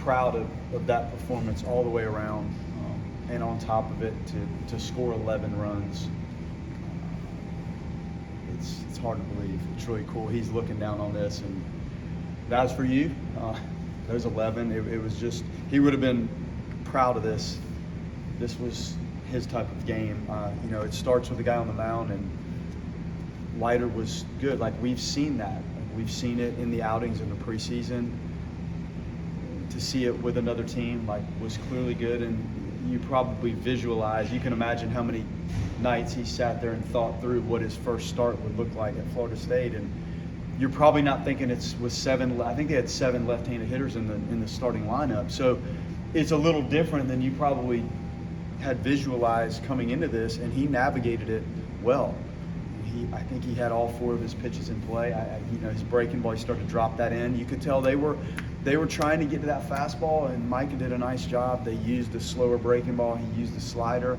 proud of that performance all the way around, and on top of it to score 11 runs. It's hard to believe. It's really cool. He's looking down on this, and that was for you. Those 11. It was just, he would have been proud of this. This was his type of game. It starts with a guy on the mound, and Leiter was good. Like, we've seen that. We've seen it in the outings in the preseason. To see it with another team, was clearly good, and you probably visualize, you can imagine how many nights he sat there and thought through what his first start would look like at Florida State. And you're probably not thinking it's with 7. I think they had 7 left-handed hitters in the starting lineup. So it's a little different than you probably had visualized coming into this, and he navigated it well. I think he had all 4 of his pitches in play. His breaking ball, he started to drop that in. You could tell they were trying to get to that fastball, and Micah did a nice job. They used the slower breaking ball. He used the slider.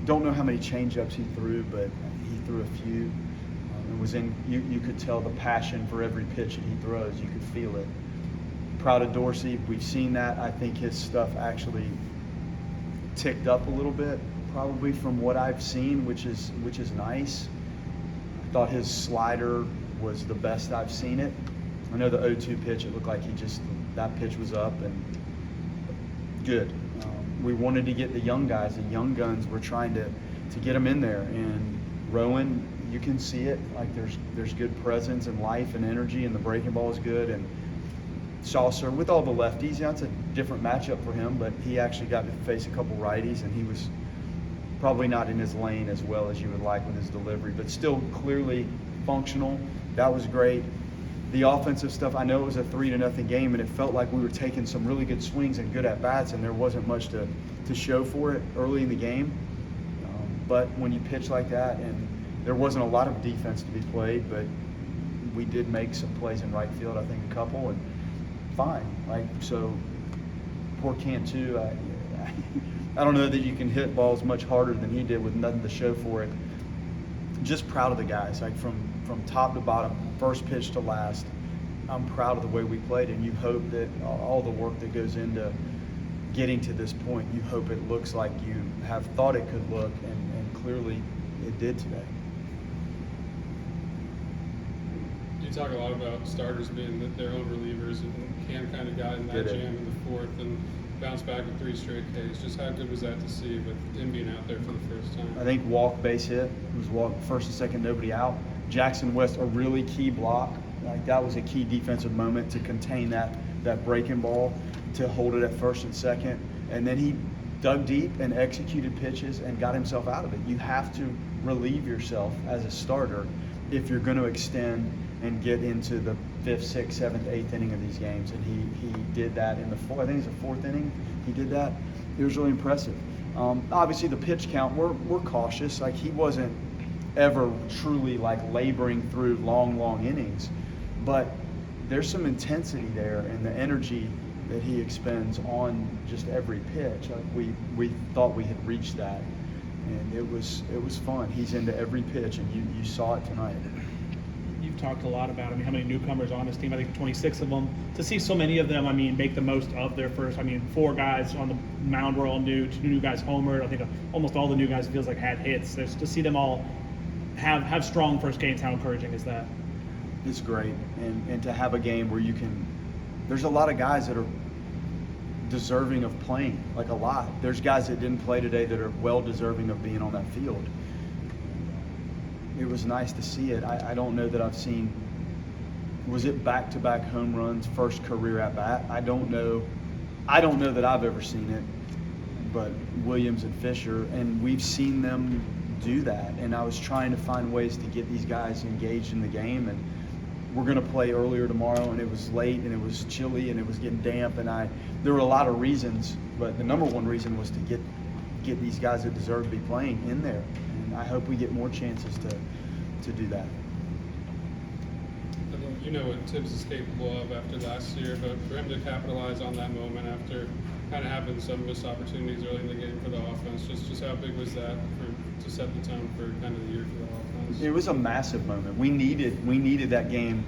Don't know how many changeups he threw, but he threw a few. And was in. You could tell the passion for every pitch that he throws. You could feel it. Proud of Dorsey. We've seen that. I think his stuff actually ticked up a little bit, probably from what I've seen, which is nice. I thought his slider was the best I've seen it. I know the 0-2 pitch, it looked like that pitch was up and good. We wanted to get the young guys, the young guns. We're trying to get them in there. And Rowan, you can see it. There's good presence and life and energy, and the breaking ball is good. And Chaucer, with all the lefties, that's a different matchup for him, but he actually got to face a couple righties, and he was probably not in his lane as well as you would like with his delivery, but still clearly functional. That was great. The offensive stuff, I know it was a 3-0 game, and it felt like we were taking some really good swings and good at-bats, and there wasn't much to show for it early in the game. But when you pitch like that, and there wasn't a lot of defense to be played, but we did make some plays in right field, I think a couple, and fine. So poor Cantu, I don't know that you can hit balls much harder than he did with nothing to show for it. Just proud of the guys, from top to bottom, first pitch to last. I'm proud of the way we played, and you hope that all the work that goes into getting to this point, you hope it looks like you have thought it could look, and clearly it did today. You talk a lot about starters being their own relievers, and Cam kind of got in that jam in the 4th and bounced back with 3 straight Ks. Just how good was that to see with him being out there for the first time? I think walk, base hit. It was walk, first and second, nobody out. Jackson West, a really key block. That was a key defensive moment to contain that breaking ball, to hold it at first and second. And then he dug deep and executed pitches and got himself out of it. You have to relieve yourself as a starter if you're going to extend and get into the 5th, 6th, 7th, 8th inning of these games. And he did that in the 4th. I think it's the 4th inning. He did that. It was really impressive. Obviously, the pitch count, we're cautious. He wasn't ever truly laboring through long innings, but there's some intensity there, and the energy that he expends on just every pitch. We thought we had reached that, and it was fun. He's into every pitch, and you saw it tonight. You've talked a lot about how many newcomers on this team. I think 26 of them. To see so many of them, make the most of their first. 4 guys on the mound were all new. 2 new guys homered. I think almost all the new guys, it feels like, had hits. To see them all have strong first games, how encouraging is that? It's great, and to have a game where you can. There's a lot of guys that are deserving of playing, a lot. There's guys that didn't play today that are well deserving of being on that field. It was nice to see it. I don't know that I've seen, was it back-to-back home runs, first career at-bat? I don't know that I've ever seen it, but Williams and Fisher, and we've seen them do that. And I was trying to find ways to get these guys engaged in the game, and we're going to play earlier tomorrow, and it was late, and it was chilly, and it was getting damp, and there were a lot of reasons, but the number one reason was to get these guys that deserve to be playing in there. I hope we get more chances to do that. You know what Tibbs is capable of after last year, but for him to capitalize on that moment after kind of having some missed opportunities early in the game for the offense, just how big was that to set the tone for kind of the year for the offense? It was a massive moment. We needed that game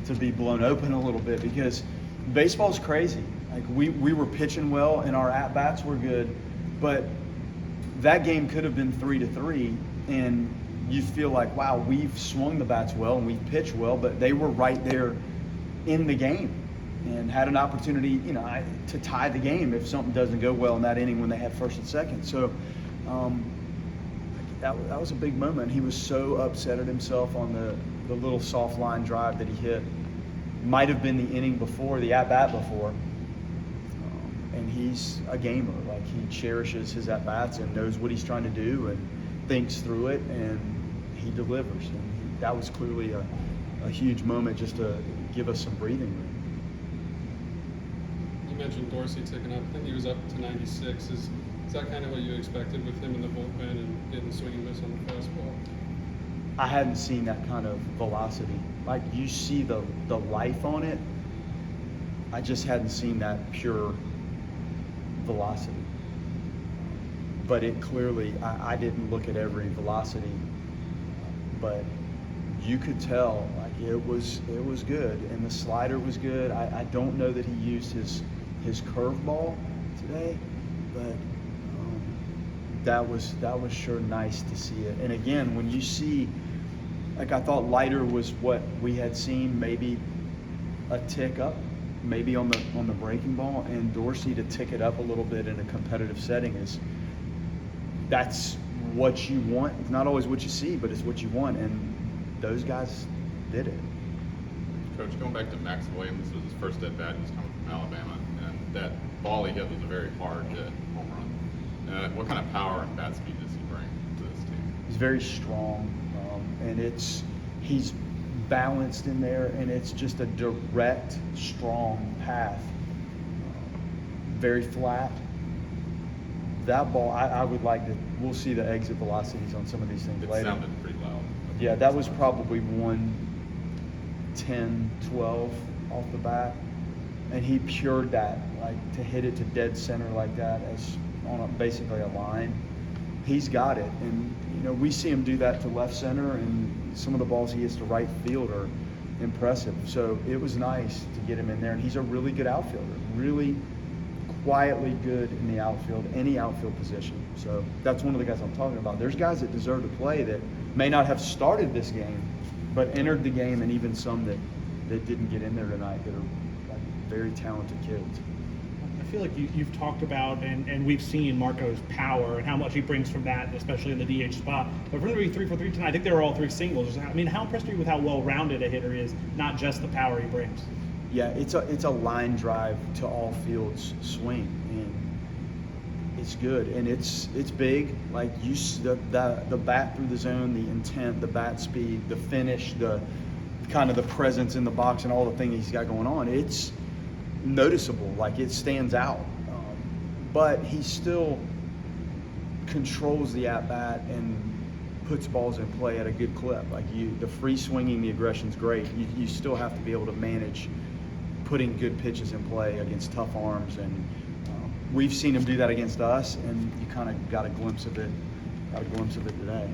to be blown open a little bit, because baseball's crazy. Like we were pitching well and our at bats were good, but that game could have been 3-3, and you feel like, wow, we've swung the bats well and we've pitched well, but they were right there in the game and had an opportunity, you know, to tie the game if something doesn't go well in that inning when they had first and second. So that was a big moment. He was so upset at himself on the little soft line drive that he hit. Might have been the inning before, the at-bat before. And he's a gamer. Like, he cherishes his at-bats and knows what he's trying to do and thinks through it, and he delivers. And that was clearly a huge moment just to give us some breathing room. You mentioned Dorsey ticking up. I think he was up to 96. Is that kind of what you expected with him in the bullpen and getting swing and miss on the fastball? I hadn't seen that kind of velocity. Like, you see the life on it. I just hadn't seen that pure velocity. But it clearly, I didn't look at every velocity, but you could tell, like, it was good, and the slider was good. I don't know that he used his curveball today, but that was sure nice to see it. And again, when you see, like, I thought lighter was what we had seen, maybe a tick up, maybe on the breaking ball, and Dorsey to tick it up a little bit in a competitive setting that's what you want. It's not always what you see, but it's what you want, and those guys did it. Coach, going back to Max Williams, this was his first at bat. He's coming from Alabama, and that ball he hit was a very hard hit home run. What kind of power and bat speed does he bring to this team? He's very strong, and he's balanced in there, and it's just a direct, strong path. Very flat. That ball, I would like to. We'll see the exit velocities on some of these things It later. sounded pretty loud. Yeah, that was probably 110, 12 off the bat, and he pured that, like, to hit it to dead center like that as on basically a line. He's got it, and you know, we see him do that to left center, and some of the balls he hits to right field are impressive. So it was nice to get him in there, and he's a really good outfielder, really quietly good in the outfield, any outfield position. So that's one of the guys I'm talking about. There's guys that deserve to play that may not have started this game, but entered the game, and even some that didn't get in there tonight that are, like, very talented kids. I feel like you've talked about, and we've seen Marco's power and how much he brings from that, especially in the DH spot. But for him to be 3 for 3 tonight, I think they were all 3 singles. I mean, how impressed are you with how well-rounded a hitter is, not just the power he brings? Yeah, it's a line drive to all fields swing, and it's good, and it's big. Like, the bat through the zone, the intent, the bat speed, the finish, the kind of the presence in the box, and all the things he's got going on. It's noticeable, like, it stands out. But he still controls the at bat and puts balls in play at a good clip. Like, the free swinging, the aggression's great. You still have to be able to manage putting good pitches in play against tough arms, and we've seen him do that against us, and you kind of got a glimpse of it today.